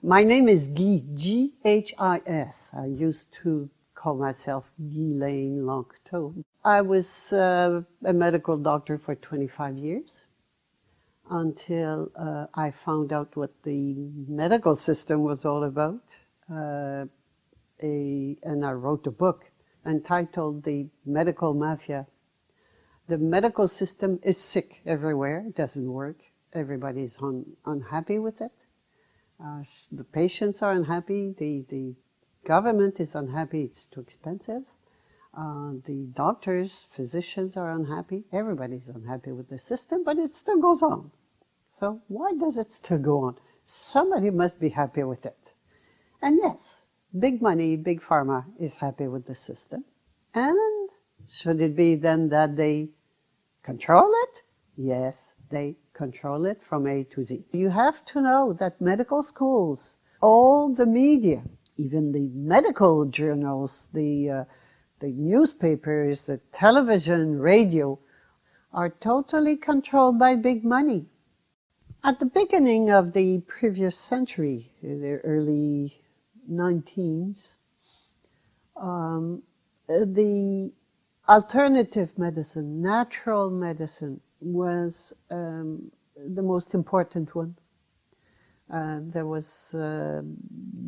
My name is Guy, G-H-I-S. I used to call myself Ghislaine Lanctot. I was a medical doctor for 25 years until I found out what the medical system was all about. And I wrote a book entitled The Medical Mafia. The medical system is sick everywhere. It doesn't work. Everybody's unhappy with it. The patients are unhappy. The government is unhappy. It's too expensive. The doctors, physicians are unhappy. Everybody's unhappy with the system, but it still goes on. So why does it still go on? Somebody must be happy with it. And yes, big money, big pharma is happy with the system. And should it be then that they control it? Yes, they control it from A to Z. You have to know that medical schools, all the media, even the medical journals, the newspapers, the television, radio, are totally controlled by big money. At the beginning of the previous century, in the early 19s, the alternative medicine, natural medicine, was the most important one. There was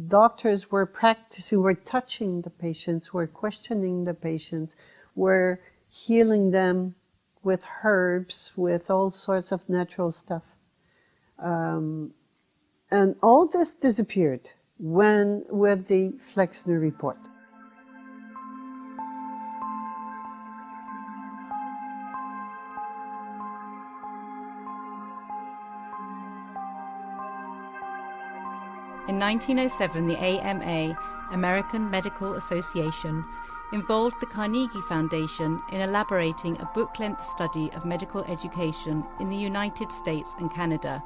doctors were practicing, were touching the patients, were questioning the patients, were healing them with herbs, with all sorts of natural stuff. And all this disappeared with the Flexner Report. In 1907, the AMA, American Medical Association, involved the Carnegie Foundation in elaborating a book-length study of medical education in the United States and Canada,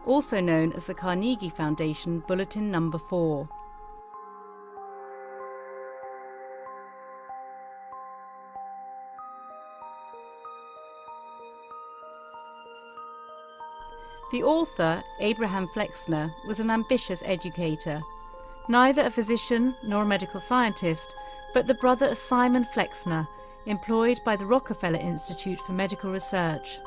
also known as the Carnegie Foundation Bulletin No. 4. The author, Abraham Flexner, was an ambitious educator, neither a physician nor a medical scientist, but the brother of Simon Flexner, employed by the Rockefeller Institute for Medical Research.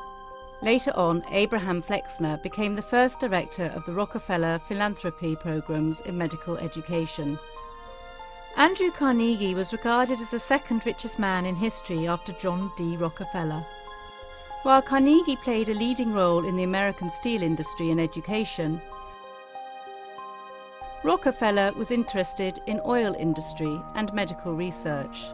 Later on, Abraham Flexner became the first director of the Rockefeller philanthropy programs in medical education. Andrew Carnegie was regarded as the second richest man in history after John D Rockerfeller. While Carnegie played a leading role in the American steel industry and education, Rockefeller was interested in oil industry and medical research.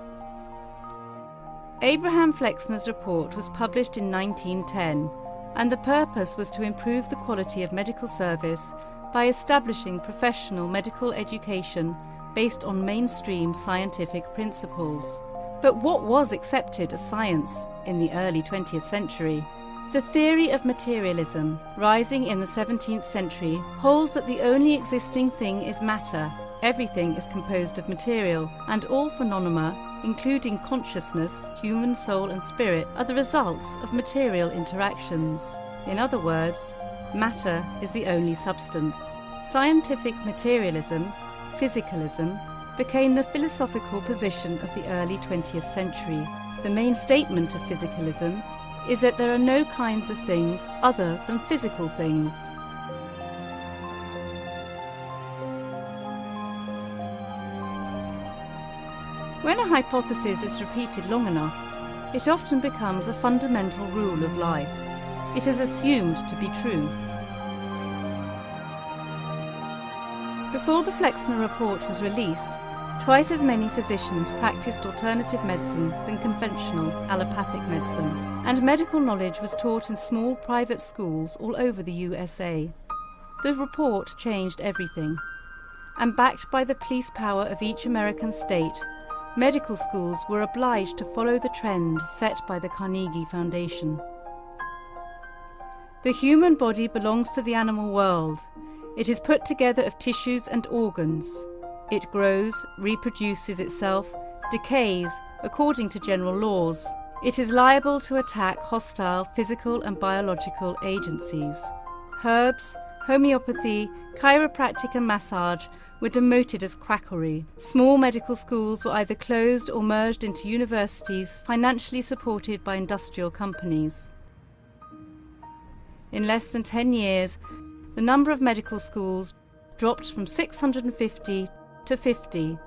Abraham Flexner's report was published in 1910, and the purpose was to improve the quality of medical service by establishing professional medical education based on mainstream scientific principles. But what was accepted as science in the early 20th century? The theory of materialism, rising in the 17th century, holds that the only existing thing is matter. Everything is composed of material, and all phenomena, including consciousness, human soul and spirit, are the results of material interactions. In other words, matter is the only substance. Scientific materialism, physicalism, became the philosophical position of the early 20th century. The main statement of physicalism is that there are no kinds of things other than physical things. When a hypothesis is repeated long enough, it often becomes a fundamental rule of life. It is assumed to be true. Before the Flexner Report was released, twice as many physicians practiced alternative medicine than conventional allopathic medicine, and medical knowledge was taught in small private schools all over the USA. The report changed everything, and backed by the police power of each American state, medical schools were obliged to follow the trend set by the Carnegie Foundation. The human body belongs to the animal world. It is put together of tissues and organs. It grows, reproduces itself, decays according to general laws. It is liable to attack hostile physical and biological agencies. Herbs, homeopathy, chiropractic and massage were demoted as quackery. Small medical schools were either closed or merged into universities financially supported by industrial companies. In less than 10 years, the number of medical schools dropped from 650 to 50.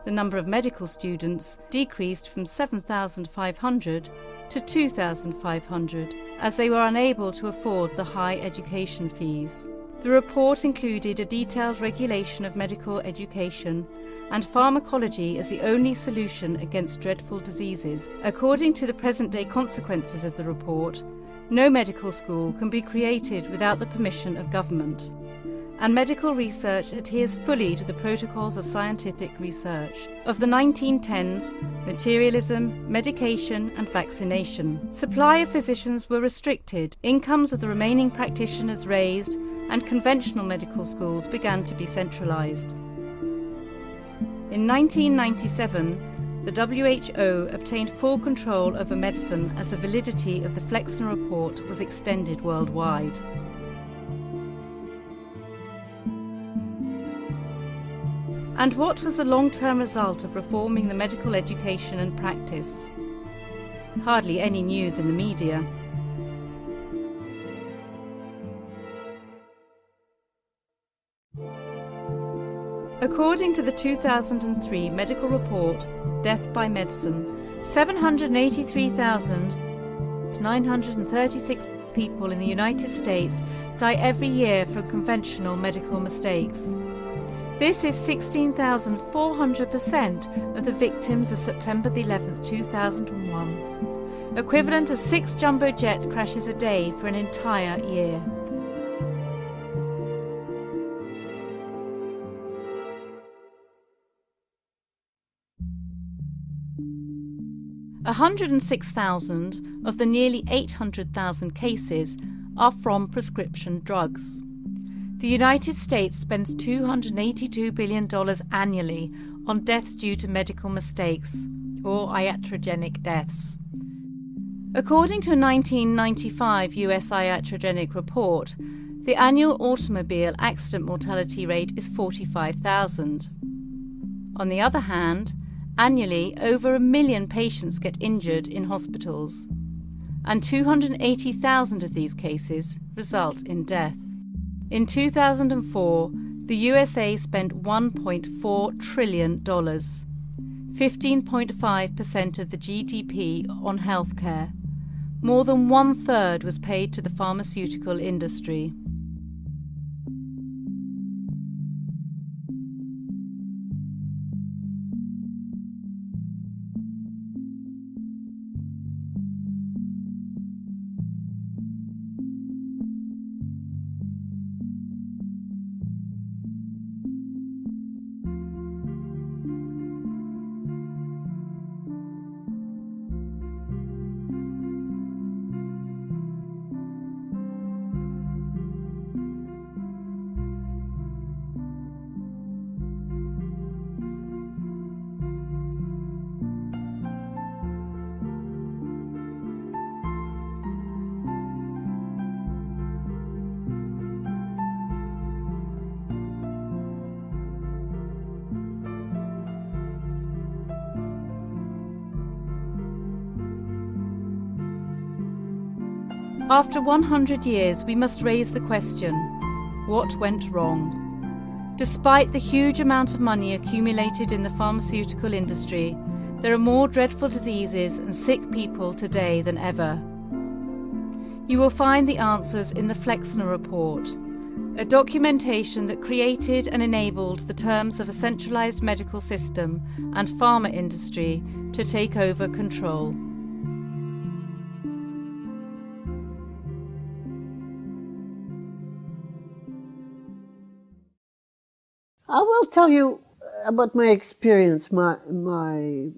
The number of medical students decreased from 7,500 to 2,500 as they were unable to afford the high education fees. The report included a detailed regulation of medical education and pharmacology as the only solution against dreadful diseases. According to the present-day consequences of the report, no medical school can be created without the permission of government, and medical research adheres fully to the protocols of scientific research. Of the 1910s, materialism, medication and vaccination. Supply of physicians were restricted, incomes of the remaining practitioners raised, and conventional medical schools began to be centralised. In 1997, the WHO obtained full control over medicine as the validity of the Flexner Report was extended worldwide. And what was the long-term result of reforming the medical education and practice? Hardly any news in the media. According to the 2003 medical report, Death by Medicine, 783,936 people in the United States die every year from conventional medical mistakes. This is 16,400% of the victims of September 11, 2001, equivalent to 6 jumbo jet crashes a day for an entire year. $106,000 of the nearly 800,000 cases are from prescription drugs. The United States spends $282 billion annually on deaths due to medical mistakes, or iatrogenic deaths. According to a 1995 US iatrogenic report, the annual automobile accident mortality rate is 45,000. On the other hand, annually, over 1 million patients get injured in hospitals, and 280,000 of these cases result in death. In 2004, the USA spent $1.4 trillion, 15.5% of the GDP, on healthcare. More than 1/3 was paid to the pharmaceutical industry. After 100 years, we must raise the question, what went wrong? Despite the huge amount of money accumulated in the pharmaceutical industry, there are more dreadful diseases and sick people today than ever. You will find the answers in the Flexner Report, a documentation that created and enabled the terms of a centralised medical system and pharma industry to take over control. I will tell you about my experience, my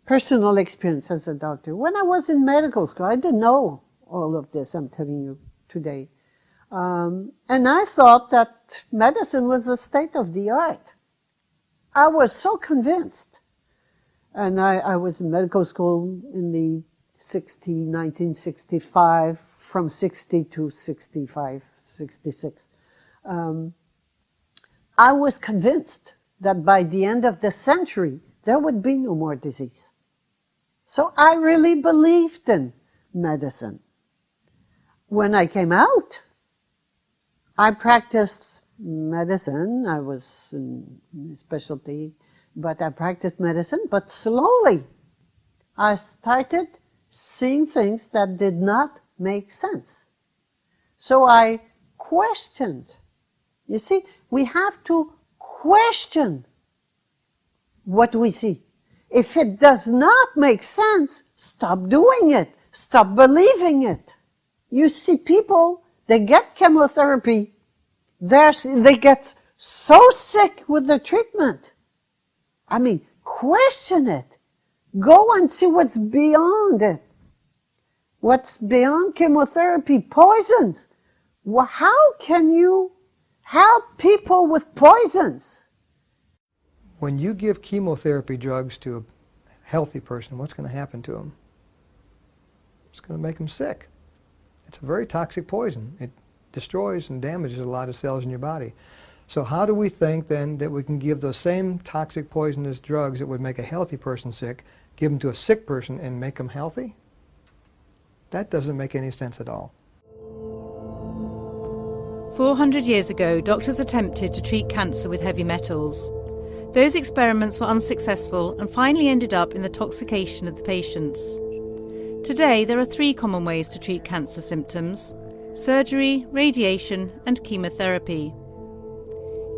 personal experience as a doctor. When I was in medical school, I didn't know all of this I'm telling you today. And I thought that medicine was the state of the art. I was so convinced. And I was in medical school in the 1965, from 60 to 65, 66. I was convinced that by the end of the century, there would be no more disease. So I really believed in medicine. When I came out, I practiced medicine. I was in specialty, but I practiced medicine. But slowly, I started seeing things that did not make sense. So I questioned. You see, we have to question what we see. If it does not make sense, stop doing it. Stop believing it. You see people, they get chemotherapy. They get so sick with the treatment. I mean, question it. Go and see what's beyond it. What's beyond chemotherapy? Poisons. Well, how can you help people with poisons? When you give chemotherapy drugs to a healthy person, what's going to happen to them? It's going to make them sick. It's a very toxic poison. It destroys and damages a lot of cells in your body. So how do we think then that we can give those same toxic poisonous drugs that would make a healthy person sick, give them to a sick person and make them healthy? That doesn't make any sense at all. 400 years ago, doctors attempted to treat cancer with heavy metals. Those experiments were unsuccessful and finally ended up in the toxication of the patients. Today, there are 3 common ways to treat cancer symptoms: surgery, radiation, and chemotherapy.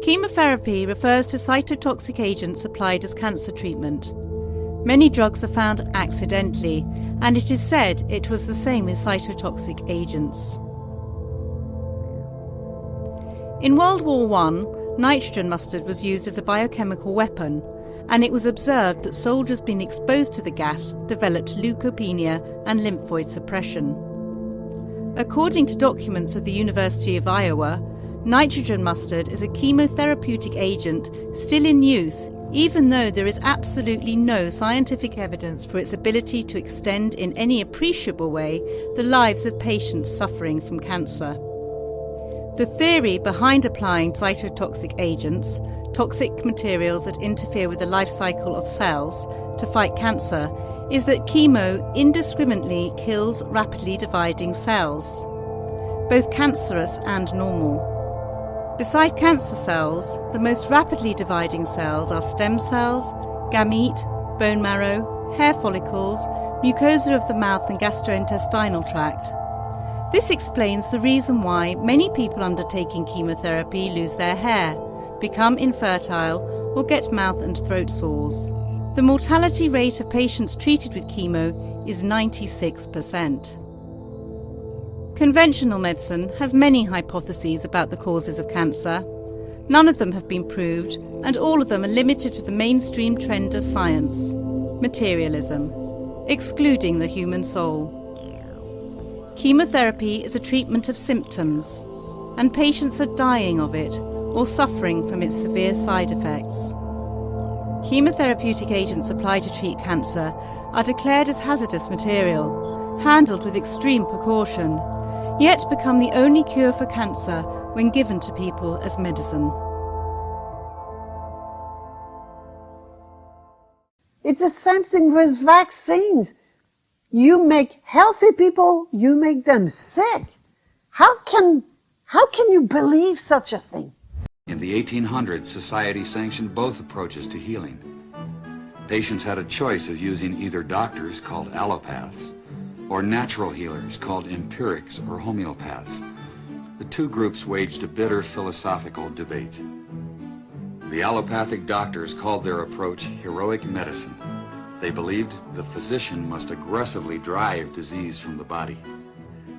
Chemotherapy refers to cytotoxic agents applied as cancer treatment. Many drugs are found accidentally, and it is said it was the same with cytotoxic agents. In World War I, nitrogen mustard was used as a biochemical weapon, and it was observed that soldiers being exposed to the gas developed leukopenia and lymphoid suppression. According to documents of the University of Iowa, nitrogen mustard is a chemotherapeutic agent still in use, even though there is absolutely no scientific evidence for its ability to extend in any appreciable way the lives of patients suffering from cancer. The theory behind applying cytotoxic agents, toxic materials that interfere with the life cycle of cells, to fight cancer, is that chemo indiscriminately kills rapidly dividing cells, both cancerous and normal. Beside cancer cells, the most rapidly dividing cells are stem cells, gamete, bone marrow, hair follicles, mucosa of the mouth and gastrointestinal tract. This explains the reason why many people undertaking chemotherapy lose their hair, become infertile, or get mouth and throat sores. The mortality rate of patients treated with chemo is 96%. Conventional medicine has many hypotheses about the causes of cancer. None of them have been proved, and all of them are limited to the mainstream trend of science, materialism, excluding the human soul. Chemotherapy is a treatment of symptoms, and patients are dying of it or suffering from its severe side effects. Chemotherapeutic agents applied to treat cancer are declared as hazardous material, handled with extreme precaution, yet become the only cure for cancer when given to people as medicine. It's the same thing with vaccines. You make healthy people, you make them sick. How can you believe such a thing? In the 1800s, society sanctioned both approaches to healing. Patients had a choice of using either doctors, called allopaths, or natural healers, called empirics or homeopaths. The two groups waged a bitter philosophical debate. The allopathic doctors called their approach heroic medicine. They believed the physician must aggressively drive disease from the body.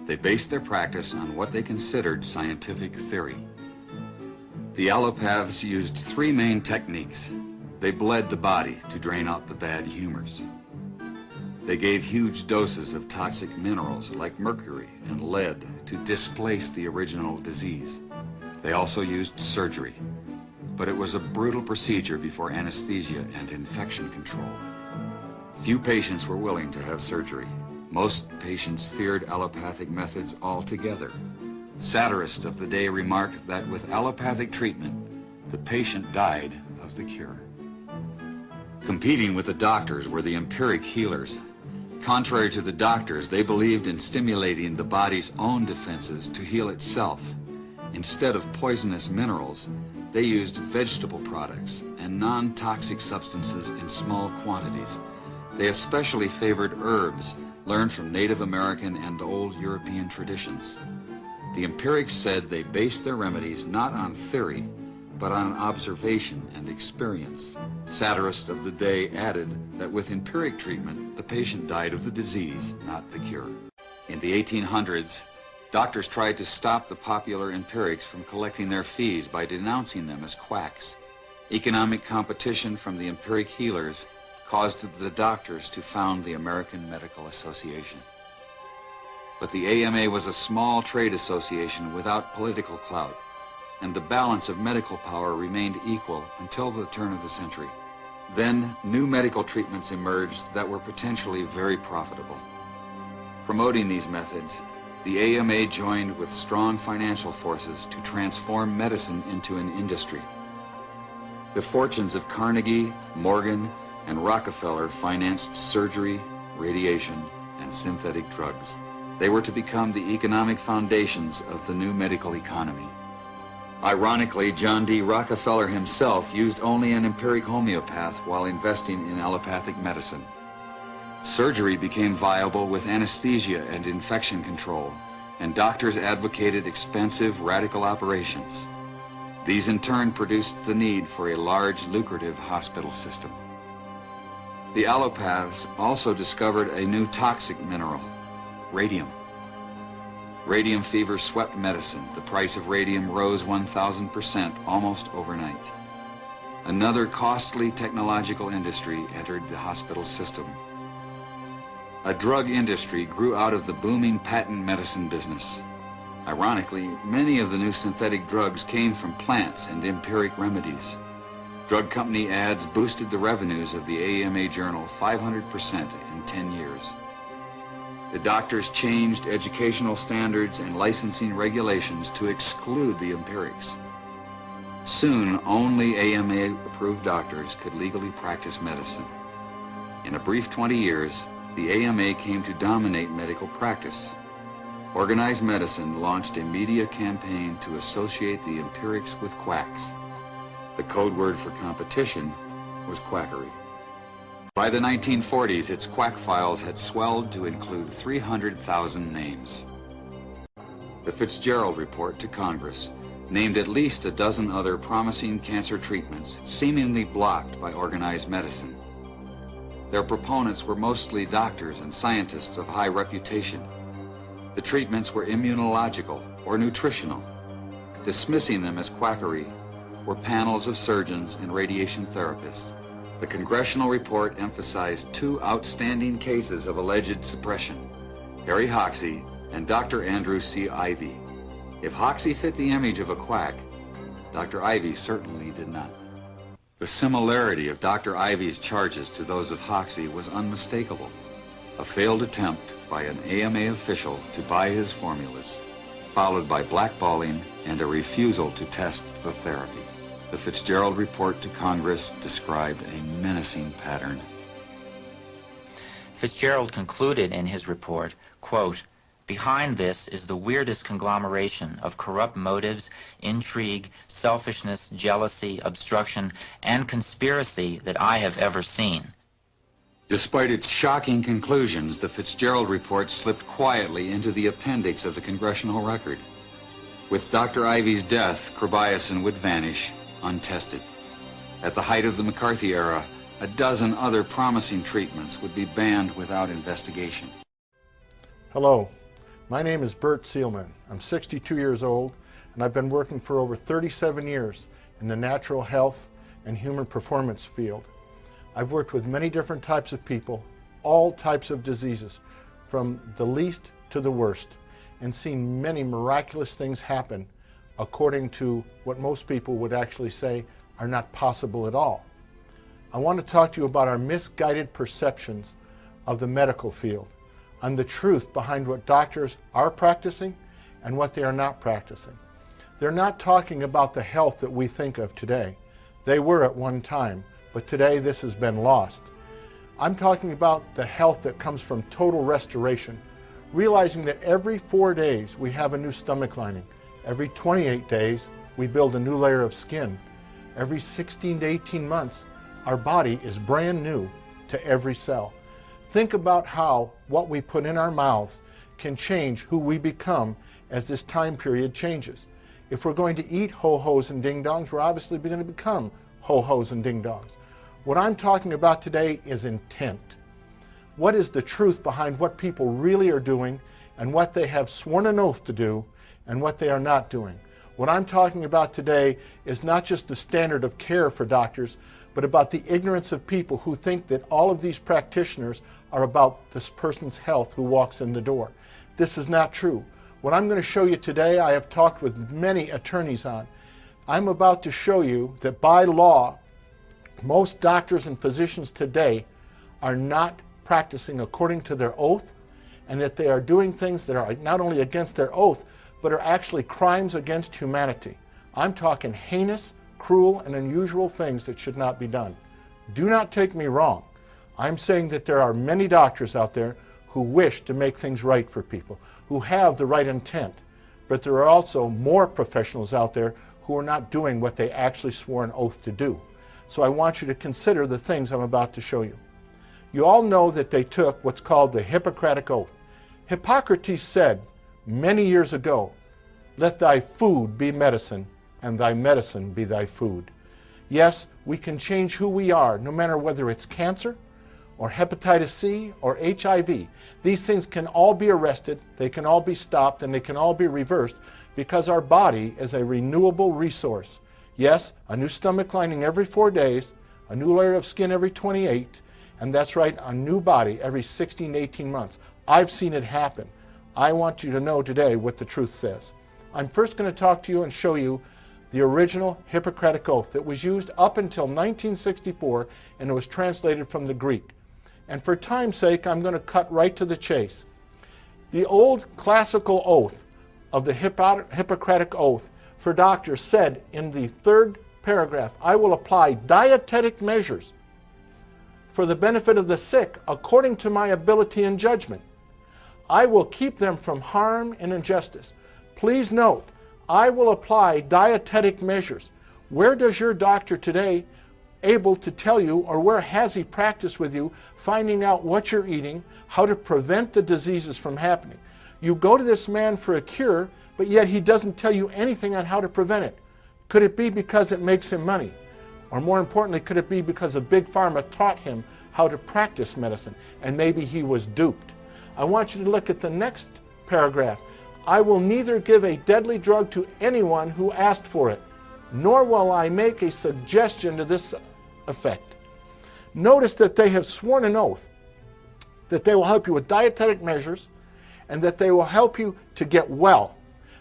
They based their practice on what they considered scientific theory. The allopaths used 3 main techniques. They bled the body to drain out the bad humors. They gave huge doses of toxic minerals like mercury and lead to displace the original disease. They also used surgery, but it was a brutal procedure before anesthesia and infection control. Few patients were willing to have surgery. Most patients feared allopathic methods altogether. Satirists of the day remarked that with allopathic treatment, the patient died of the cure. Competing with the doctors were the empiric healers. Contrary to the doctors, they believed in stimulating the body's own defenses to heal itself. Instead of poisonous minerals, they used vegetable products and non-toxic substances in small quantities. They especially favored herbs learned from Native American and old European traditions. The empirics said they based their remedies not on theory, but on observation and experience. Satirists of the day added that with empiric treatment, the patient died of the disease, not the cure. In the 1800s, doctors tried to stop the popular empirics from collecting their fees by denouncing them as quacks. Economic competition from the empiric healers caused the doctors to found the American Medical Association. But the AMA was a small trade association without political clout, and the balance of medical power remained equal until the turn of the century. Then, new medical treatments emerged that were potentially very profitable. Promoting these methods, the AMA joined with strong financial forces to transform medicine into an industry. The fortunes of Carnegie, Morgan, and Rockefeller financed surgery, radiation, and synthetic drugs. They were to become the economic foundations of the new medical economy. Ironically, John D Rockerfeller himself used only an empiric homeopath while investing in allopathic medicine. Surgery became viable with anesthesia and infection control, and doctors advocated expensive, radical operations. These in turn produced the need for a large, lucrative hospital system. The allopaths also discovered a new toxic mineral, radium. Radium fever swept medicine. The price of radium rose 1,000% almost overnight. Another costly technological industry entered the hospital system. A drug industry grew out of the booming patent medicine business. Ironically, many of the new synthetic drugs came from plants and empiric remedies. Drug company ads boosted the revenues of the AMA journal 500% in 10 years. The doctors changed educational standards and licensing regulations to exclude the empirics. Soon, only AMA-approved doctors could legally practice medicine. In a brief 20 years, the AMA came to dominate medical practice. Organized Medicine launched a media campaign to associate the empirics with quacks. The code word for competition was quackery. By the 1940s, its quack files had swelled to include 300,000 names. The Fitzgerald Report to Congress named at least a dozen other promising cancer treatments seemingly blocked by organized medicine. Their proponents were mostly doctors and scientists of high reputation. The treatments were immunological or nutritional. Dismissing them as quackery were panels of surgeons and radiation therapists. The congressional report emphasized two outstanding cases of alleged suppression, Harry Hoxsey and Dr. Andrew C. Ivy. If Hoxsey fit the image of a quack, Dr. Ivy certainly did not. The similarity of Dr. Ivy's charges to those of Hoxsey was unmistakable. A failed attempt by an AMA official to buy his formulas, followed by blackballing and a refusal to test the therapy. The Fitzgerald Report to Congress described a menacing pattern. Fitzgerald concluded in his report, quote, "Behind this is the weirdest conglomeration of corrupt motives, intrigue, selfishness, jealousy, obstruction, and conspiracy that I have ever seen." Despite its shocking conclusions, the Fitzgerald Report slipped quietly into the appendix of the congressional record. With Dr. Ivy's death, chrobiacin would vanish untested. At the height of the McCarthy era, a dozen other promising treatments would be banned without investigation. Hello, my name is Bert Seelman. I'm 62 years old, and I've been working for over 37 years in the natural health and human performance field. I've worked with many different types of people, all types of diseases, from the least to the worst, and seen many miraculous things happen according to what most people would actually say are not possible at all. I want to talk to you about our misguided perceptions of the medical field, and the truth behind what doctors are practicing and what they are not practicing. They're not talking about the health that we think of today. They were at one time, but today this has been lost. I'm talking about the health that comes from total restoration, realizing that every 4 days we have a new stomach lining. Every 28 days we build a new layer of skin. Every 16 to 18 months our body is brand new to every cell. Think about how what we put in our mouths can change who we become as this time period changes. If we're going to eat ho-hos and ding-dongs, we're obviously going to become ho-hos and ding-dongs. What I'm talking about today is intent. What is the truth behind what people really are doing and what they have sworn an oath to do and what they are not doing? What I'm talking about today is not just the standard of care for doctors, but about the ignorance of people who think that all of these practitioners are about this person's health who walks in the door. This is not true. What I'm going to show you today, I have talked with many attorneys on. I'm about to show you that by law, most doctors and physicians today are not practicing according to their oath, and that they are doing things that are not only against their oath, but are actually crimes against humanity. I'm talking heinous, cruel, and unusual things that should not be done. Do not take me wrong. I'm saying that there are many doctors out there who wish to make things right for people, who have the right intent, but there are also more professionals out there who are not doing what they actually swore an oath to do. So I want you to consider the things I'm about to show you. You all know that they took what's called the Hippocratic Oath. Hippocrates said many years ago, "Let thy food be medicine, and thy medicine be thy food." Yes, we can change who we are, no matter whether it's cancer, or hepatitis C, or HIV. These things can all be arrested, they can all be stopped, and they can all be reversed because our body is a renewable resource. Yes, a new stomach lining every 4 days, a new layer of skin every 28, and that's right, a new body every 16 to 18 months. I've seen it happen. I want you to know today what the truth says. I'm first going to talk to you and show you the original Hippocratic Oath that was used up until 1964, and it was translated from the Greek. And for time's sake, I'm going to cut right to the chase. The old classical oath of the Hippocratic Oath for doctors said in the 3rd paragraph, "I will apply dietetic measures for the benefit of the sick according to my ability and judgment. I will keep them from harm and injustice." Please note, I will apply dietetic measures. Where does your doctor today able to tell you, or where has he practiced with you, finding out what you're eating, how to prevent the diseases from happening? You go to this man for a cure, but yet he doesn't tell you anything on how to prevent it. Could it be because it makes him money? Or more importantly, could it be because a big pharma taught him how to practice medicine, and maybe he was duped? I want you to look at the next paragraph. "I will neither give a deadly drug to anyone who asked for it, nor will I make a suggestion to this effect." Notice that they have sworn an oath that they will help you with dietetic measures and that they will help you to get well,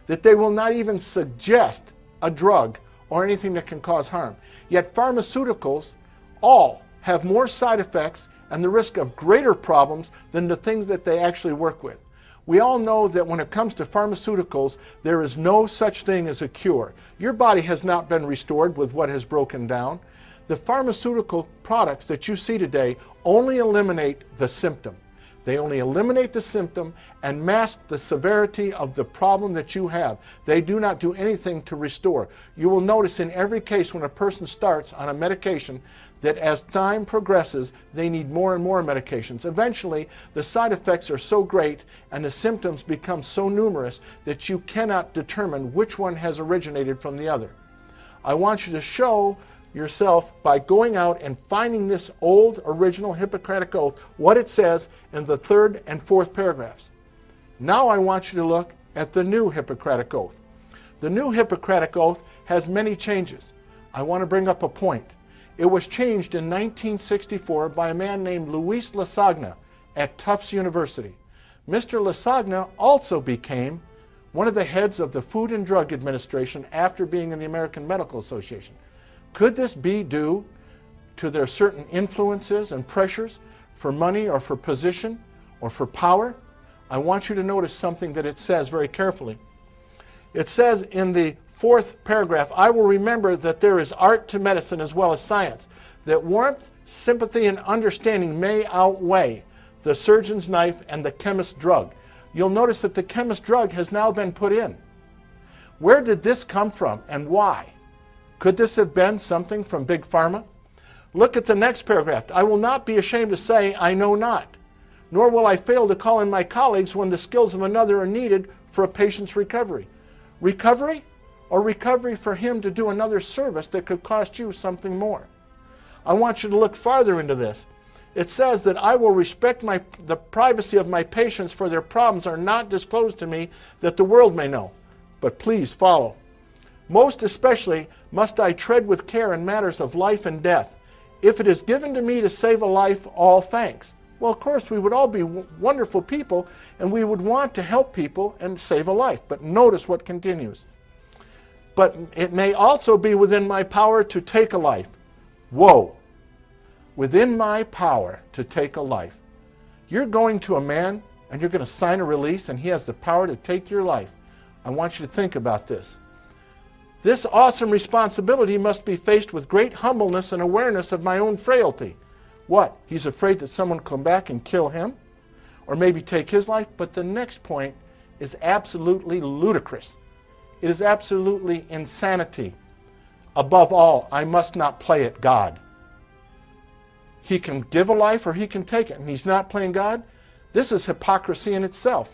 that they will not even suggest a drug or anything that can cause harm. Yet pharmaceuticals all have more side effects and the risk of greater problems than the things that they actually work with. We all know that when it comes to pharmaceuticals, there is no such thing as a cure. Your body has not been restored with what has broken down. The pharmaceutical products that you see today only eliminate the symptom. They only eliminate the symptom and mask the severity of the problem that you have. They do not do anything to restore. You will notice in every case when a person starts on a medication that as time progresses, they need more and more medications. Eventually, the side effects are so great and the symptoms become so numerous that you cannot determine which one has originated from the other. I want you to show yourself by going out and finding this old original Hippocratic Oath, what it says in the 3rd and 4th paragraphs. Now I want you to look at the new Hippocratic Oath. The new Hippocratic Oath has many changes. I want to bring up a point. It was changed in 1964 by a man named Luis Lasagna at Tufts University. Mr. Lasagna also became one of the heads of the Food and Drug Administration after being in the American Medical Association. Could this be due to their certain influences and pressures for money or for position or for power? I want you to notice something that it says very carefully. It says in the 4th paragraph, I will remember that there is art to medicine as well as science, that warmth, sympathy, and understanding may outweigh the surgeon's knife and the chemist's drug. You'll notice that the chemist's drug has now been put in. Where did this come from and why? Could this have been something from Big Pharma? Look at the next paragraph. I will not be ashamed to say I know not, nor will I fail to call in my colleagues when the skills of another are needed for a patient's recovery. Recovery, or recovery for him to do another service that could cost you something more? I want you to look farther into this. It says that I will respect the privacy of my patients, for their problems are not disclosed to me that the world may know. But please follow. Most especially must I tread with care in matters of life and death. If it is given to me to save a life, all thanks. Well, of course, we would all be wonderful people, and we would want to help people and save a life. But notice what continues. But it may also be within my power to take a life. Whoa. Within my power to take a life. You're going to a man, and you're going to sign a release, and he has the power to take your life. I want you to think about this. This awesome responsibility must be faced with great humbleness and awareness of my own frailty. What? He's afraid that someone will come back and kill him? Or maybe take his life? But the next point is absolutely ludicrous. It is absolutely insanity. Above all, I must not play at God. He can give a life or he can take it, and he's not playing God? This is hypocrisy in itself.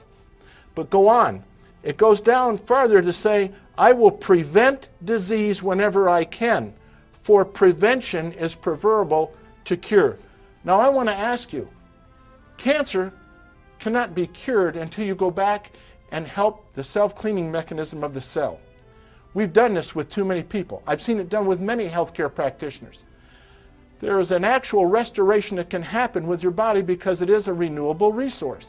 But go on. It goes down farther to say, I will prevent disease whenever I can, for prevention is preferable to cure. Now I want to ask you, cancer cannot be cured until you go back and help the self-cleaning mechanism of the cell. We've done this with too many people. I've seen it done with many healthcare practitioners. There is an actual restoration that can happen with your body because it is a renewable resource.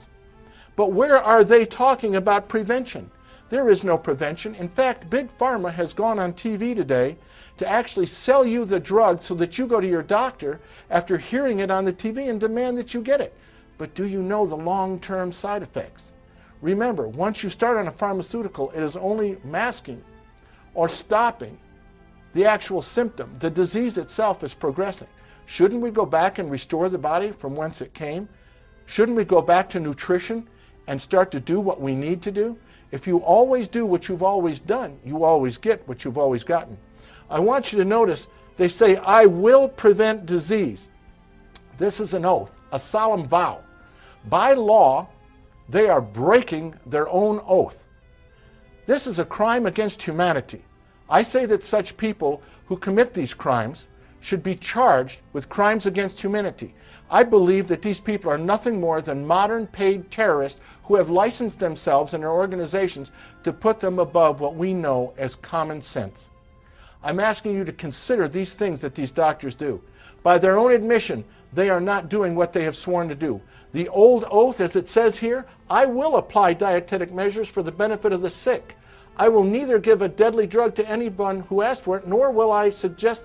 But where are they talking about prevention? There is no prevention. In fact, Big Pharma has gone on TV today to actually sell you the drug so that you go to your doctor after hearing it on the TV and demand that you get it. But do you know the long-term side effects? Remember, once you start on a pharmaceutical, it is only masking or stopping the actual symptom. The disease itself is progressing. Shouldn't we go back and restore the body from whence it came? Shouldn't we go back to nutrition and start to do what we need to do? If you always do what you've always done, you always get what you've always gotten. I want you to notice they say, I will prevent disease. This is an oath, a solemn vow. By law, they are breaking their own oath. This is a crime against humanity. I say that such people who commit these crimes should be charged with crimes against humanity. I believe that these people are nothing more than modern paid terrorists who have licensed themselves and their organizations to put them above what we know as common sense. I'm asking you to consider these things that these doctors do. By their own admission, they are not doing what they have sworn to do. The old oath, as it says here, I will apply dietetic measures for the benefit of the sick. I will neither give a deadly drug to anyone who asks for it, nor will I suggest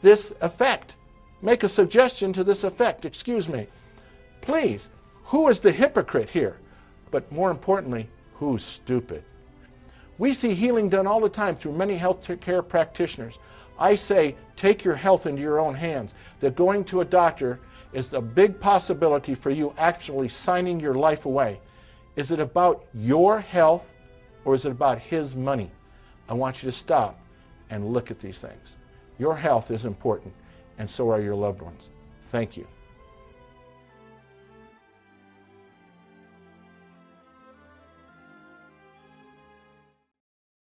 this effect. Make a suggestion to this effect, excuse me. Please, who is the hypocrite here? But more importantly, who's stupid? We see healing done all the time through many healthcare practitioners. I say, take your health into your own hands. That going to a doctor is a big possibility for you actually signing your life away. Is it about your health or is it about his money? I want you to stop and look at these things. Your health is important, and so are your loved ones. Thank you.